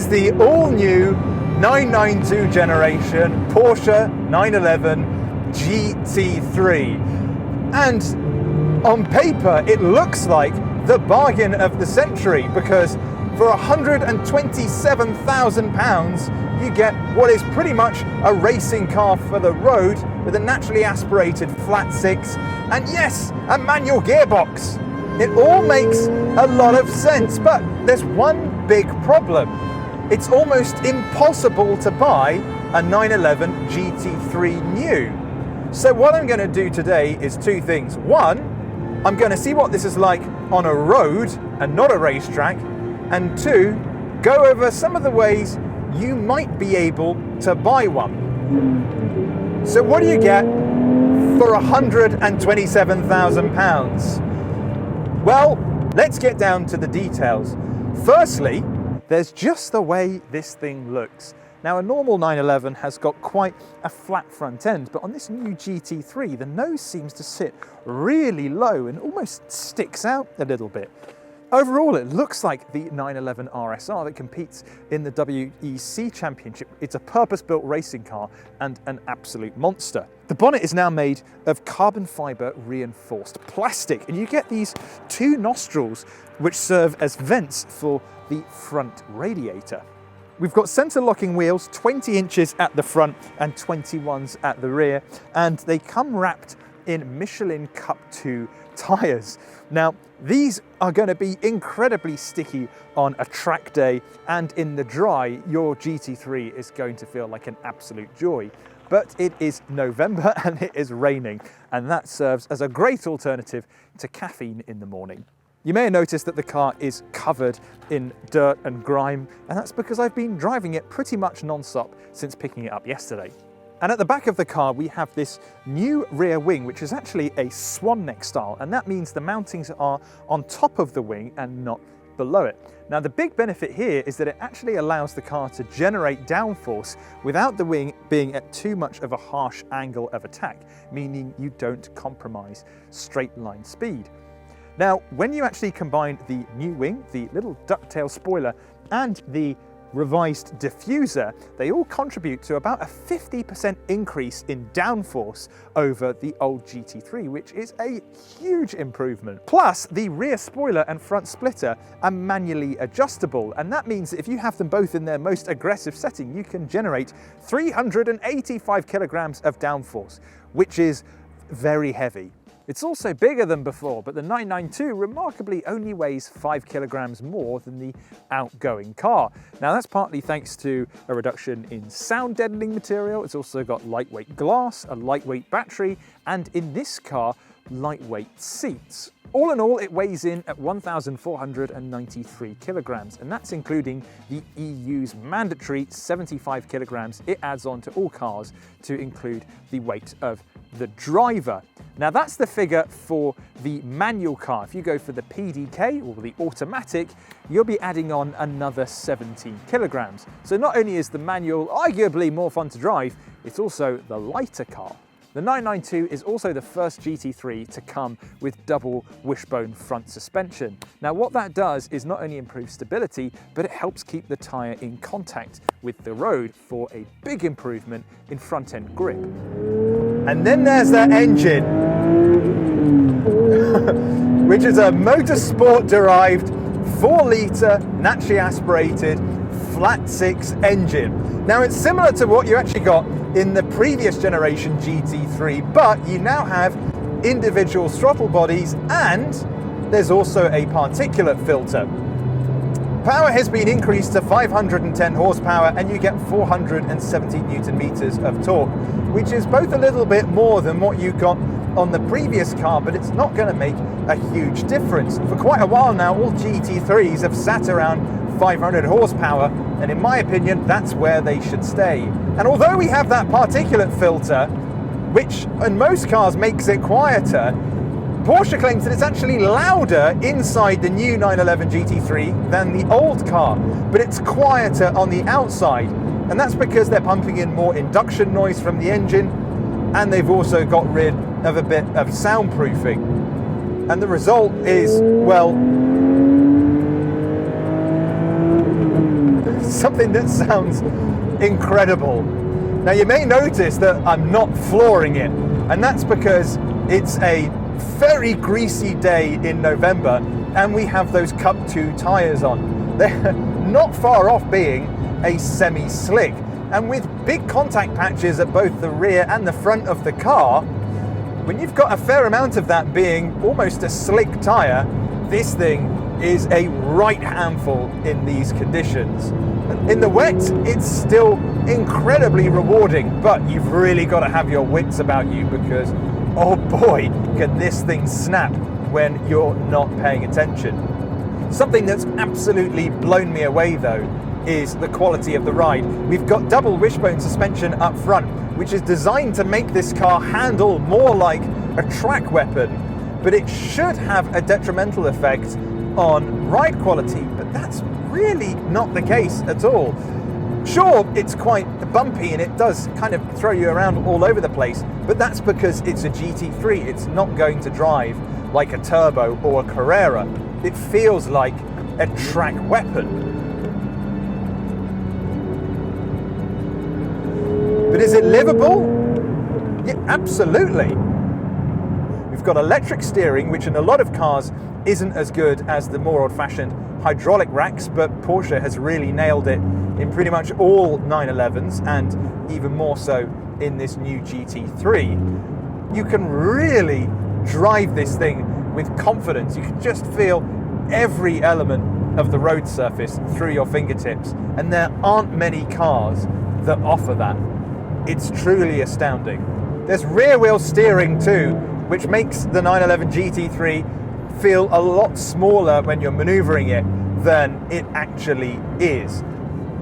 is the all-new 992 generation Porsche 911 GT3. And on paper, it looks like the bargain of the century, because for £127,000, you get what is pretty much a racing car for the road with a naturally aspirated flat six, and yes, a manual gearbox. It all makes a lot of sense, but there's one big problem. It's almost impossible to buy a 911 GT3 new. So what I'm going to do today is two things. One, I'm going to see what this is like on a road and not a racetrack, and two, go over some of the ways you might be able to buy one. So what do you get for £127,000? Well, let's get down to the details. Firstly, there's just the way this thing looks. Now, a normal 911 has got quite a flat front end, but on this new GT3, the nose seems to sit really low and almost sticks out a little bit. Overall, it looks like the 911 RSR that competes in the WEC Championship. It's a purpose-built racing car and an absolute monster. The bonnet is now made of carbon fiber reinforced plastic, and you get these two nostrils which serve as vents for the front radiator. We've got center locking wheels, 20 inches at the front and 21s at the rear, and they come wrapped in Michelin Cup 2 tyres. Now, these are going to be incredibly sticky on a track day, and in the dry, your GT3 is going to feel like an absolute joy. But it is November and it is raining, and that serves as a great alternative to caffeine in the morning. You may have noticed that the car is covered in dirt and grime, and that's because I've been driving it pretty much non-stop since picking it up yesterday. And at the back of the car, we have this new rear wing, which is actually a swan neck style, and that means the mountings are on top of the wing and not below it. Now, the big benefit here is that it actually allows the car to generate downforce without the wing being at too much of a harsh angle of attack, meaning you don't compromise straight line speed. Now, when you actually combine the new wing, the little ducktail spoiler, and the revised diffuser, they all contribute to about a 50% increase in downforce over the old GT3, which is a huge improvement. Plus, the rear spoiler and front splitter are manually adjustable, and that means that if you have them both in their most aggressive setting, you can generate 385 kilograms of downforce, which is very heavy. It's also bigger than before, but the 992 remarkably only weighs 5 kilograms more than the outgoing car. Now, that's partly thanks to a reduction in sound deadening material. It's also got lightweight glass, a lightweight battery, and in this car, lightweight seats. All in all, it weighs in at 1,493 kilograms, and that's including the EU's mandatory 75 kilograms it adds on to all cars to include the weight of the driver. Now, that's the figure for the manual car. If you go for the PDK or the automatic, you'll be adding on another 17 kilograms. So not only is the manual arguably more fun to drive, it's also the lighter car. The 992 is also the first GT3 to come with double wishbone front suspension. Now, what that does is not only improve stability, but it helps keep the tyre in contact with the road for a big improvement in front end grip. And then there's that engine, which is a motorsport derived 4-litre naturally aspirated flat six engine. Now, it's similar to what you actually got in the previous generation GT3, but you now have individual throttle bodies, and there's also a particulate filter. Power has been increased to 510 horsepower, and you get 470 Newton meters of torque, which is both a little bit more than what you got on the previous car, but it's not going to make a huge difference. For quite a while now, all GT3s have sat around 500 horsepower, and in my opinion, that's where they should stay. And although we have that particulate filter, which in most cars makes it quieter, Porsche claims that it's actually louder inside the new 911 GT3 than the old car, but it's quieter on the outside. And that's because they're pumping in more induction noise from the engine, and they've also got rid of a bit of soundproofing. And the result is, well, something that sounds incredible. Now you may notice that I'm not flooring it, and that's because it's a very greasy day in November and we have those Cup 2 tyres on. They're not far off being a semi-slick, and with big contact patches at both the rear and the front of the car, when you've got a fair amount of that being almost a slick tyre, this thing is a right handful in these conditions. In the wet, it's still incredibly rewarding, but you've really got to have your wits about you because, oh boy, can this thing snap when you're not paying attention. Something that's absolutely blown me away though is the quality of the ride. We've got double wishbone suspension up front, which is designed to make this car handle more like a track weapon, but it should have a detrimental effect on ride quality, but that's really not the case at all. Sure, it's quite bumpy and it does kind of throw you around all over the place, but that's because it's a GT3. It's not going to drive like a turbo or a Carrera. It feels like a track weapon. But is it livable? Yeah, absolutely. We've got electric steering, which in a lot of cars isn't as good as the more old-fashioned hydraulic racks, but Porsche has really nailed it in pretty much all 911s and even more so in this new GT3. You can really drive this thing with confidence. You can just feel every element of the road surface through your fingertips, and there aren't many cars that offer that. It's truly astounding. There's rear wheel steering too, which makes the 911 GT3 feel a lot smaller when you're maneuvering it than it actually is.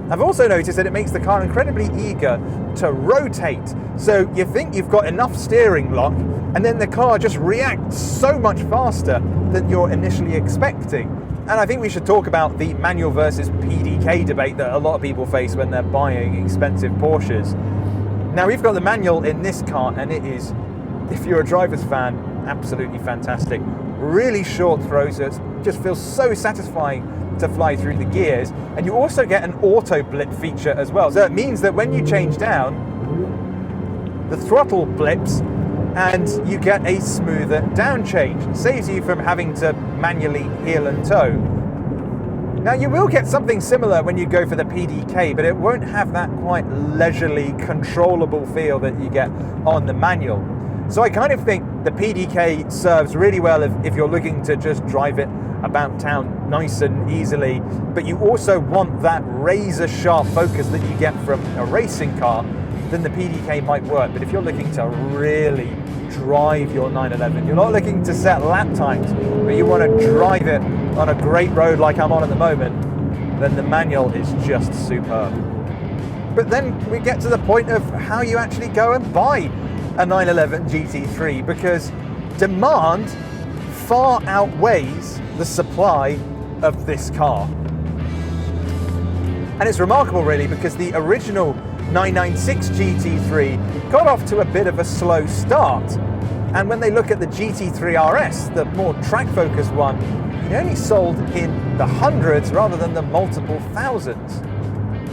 I've also noticed that it makes the car incredibly eager to rotate. So you think you've got enough steering lock, and then the car just reacts so much faster than you're initially expecting. And I think we should talk about the manual versus PDK debate that a lot of people face when they're buying expensive Porsches. Now we've got the manual in this car, and it is, if you're a driver's fan, absolutely fantastic. Really short throw, so it just feels so satisfying to fly through the gears. And you also get an auto blip feature as well. So it means that when you change down, the throttle blips and you get a smoother down change. It saves you from having to manually heel and toe. Now you will get something similar when you go for the PDK, but it won't have that quite leisurely, controllable feel that you get on the manual. So I kind of think the PDK serves really well if you're looking to just drive it about town nice and easily, but you also want that razor sharp focus that you get from a racing car, then the PDK might work. But if you're looking to really drive your 911, you're not looking to set lap times, but you want to drive it on a great road like I'm on at the moment, then the manual is just superb. But then we get to the point of how you actually go and buy a 911 GT3, because demand far outweighs the supply of this car. And it's remarkable really, because the original 996 GT3 got off to a bit of a slow start, and when they look at the GT3 RS, the more track focused one, it only sold in the hundreds rather than the multiple thousands.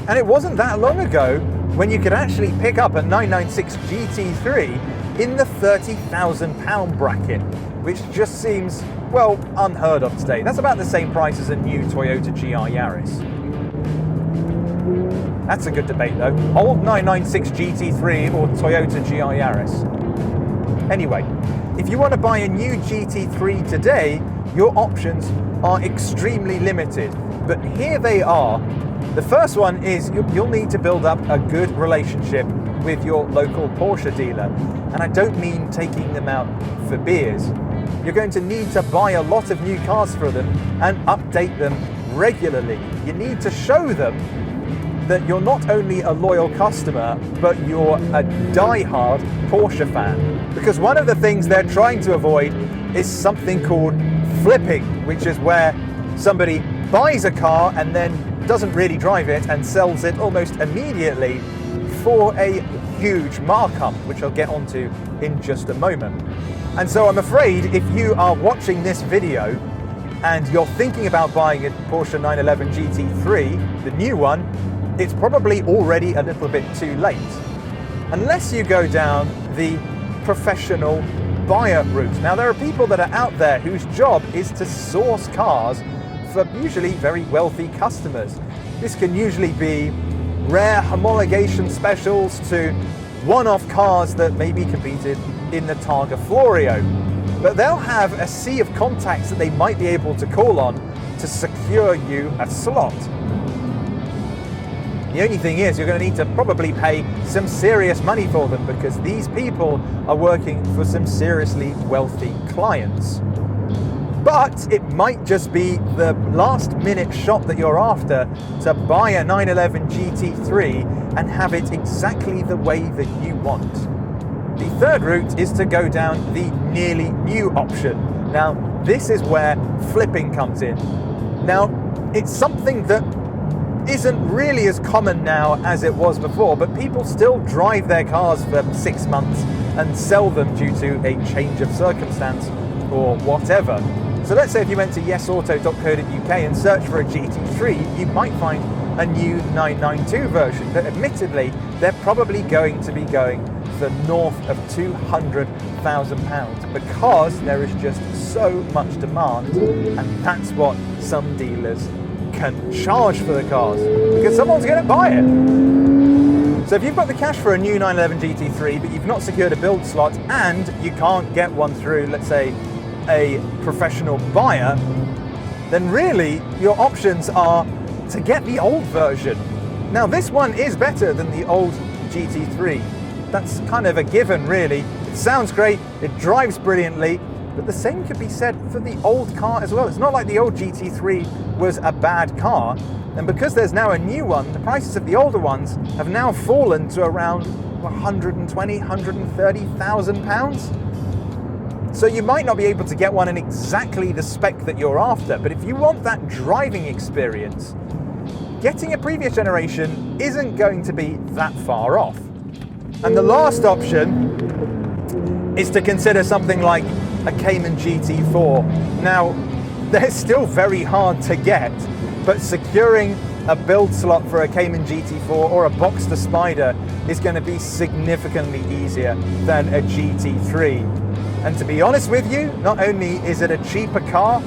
And it wasn't that long ago when you could actually pick up a 996 GT3 in the £30,000 bracket, which just seems, well, unheard of today. That's about the same price as a new Toyota GR Yaris. That's a good debate though. Old 996 GT3 or Toyota GR Yaris. Anyway, if you want to buy a new GT3 today, your options are extremely limited, but here they are. The first one is you'll need to build up a good relationship with your local Porsche dealer. And I don't mean taking them out for beers. You're going to need to buy a lot of new cars for them and update them regularly. You need to show them that you're not only a loyal customer, but you're a die-hard Porsche fan. Because one of the things they're trying to avoid is something called flipping, which is where somebody buys a car and then doesn't really drive it and sells it almost immediately for a huge markup, which I'll get onto in just a moment. And so I'm afraid if you are watching this video and you're thinking about buying a Porsche 911 GT3, the new one, it's probably already a little bit too late. Unless you go down the professional buyer route. Now, there are people that are out there whose job is to source cars for usually very wealthy customers. This can usually be rare homologation specials to one-off cars that may be competed in the Targa Florio. But they'll have a sea of contacts that they might be able to call on to secure you a slot. The only thing is, you're going to need to probably pay some serious money for them, because these people are working for some seriously wealthy clients. But it might just be the last minute shot that you're after to buy a 911 GT3 and have it exactly the way that you want. The third route is to go down the nearly new option. Now, this is where flipping comes in. Now, it's something that isn't really as common now as it was before, but people still drive their cars for 6 months and sell them due to a change of circumstance or whatever. So let's say if you went to yesauto.co.uk and search for a GT3, you might find a new 992 version, but admittedly, they're probably going to be going for north of £200,000 because there is just so much demand, and that's what some dealers can charge for the cars, because someone's going to buy it. So if you've got the cash for a new 911 GT3, but you've not secured a build slot and you can't get one through, let's say, a professional buyer, then really your options are to get the old version. Now, this one is better than the old GT3. That's kind of a given, really. It sounds great, it drives brilliantly, but the same could be said for the old car as well. It's not like the old GT3 was a bad car, and because there's now a new one, the prices of the older ones have now fallen to around £120,000, £130,000. So you might not be able to get one in exactly the spec that you're after, but if you want that driving experience, getting a previous generation isn't going to be that far off. And the last option is to consider something like a Cayman GT4. Now, they're still very hard to get, but securing a build slot for a Cayman GT4 or a Boxster Spider is going to be significantly easier than a GT3. And to be honest with you, not only is it a cheaper car,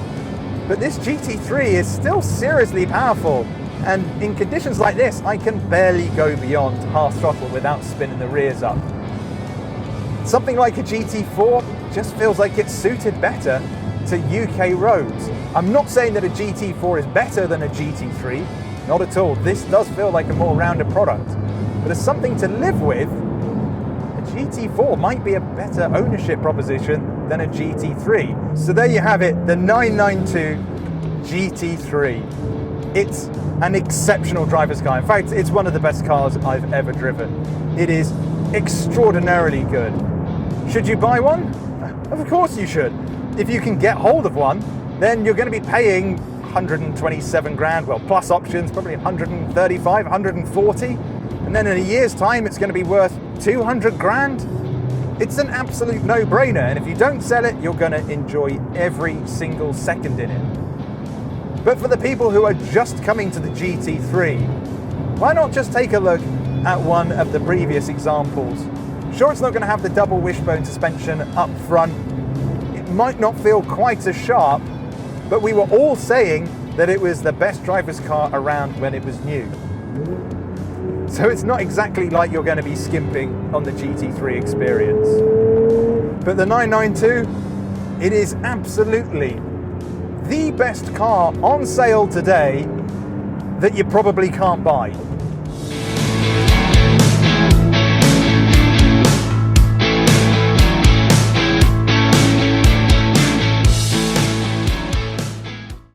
but this GT3 is still seriously powerful. And in conditions like this, I can barely go beyond half throttle without spinning the rears up. Something like a GT4 just feels like it's suited better to UK roads. I'm not saying that a GT4 is better than a GT3, not at all. This does feel like a more rounded product. But as something to live with, GT4 might be a better ownership proposition than a GT3. So there you have it, the 992 GT3. It's an exceptional driver's car. In fact, it's one of the best cars I've ever driven. It is extraordinarily good. Should you buy one? Of course you should. If you can get hold of one, then you're going to be paying 127 grand, well, plus options, probably 135, 140. And then in a year's time, it's going to be worth 200 grand. It's an absolute no-brainer, and if you don't sell it, you're going to enjoy every single second in it. But for the people who are just coming to the GT3, why not just take a look at one of the previous examples? Sure, it's not going to have the double wishbone suspension up front. It might not feel quite as sharp, but we were all saying that it was the best driver's car around when it was new. So it's not exactly like you're going to be skimping on the GT3 experience. But the 992, it is absolutely the best car on sale today that you probably can't buy.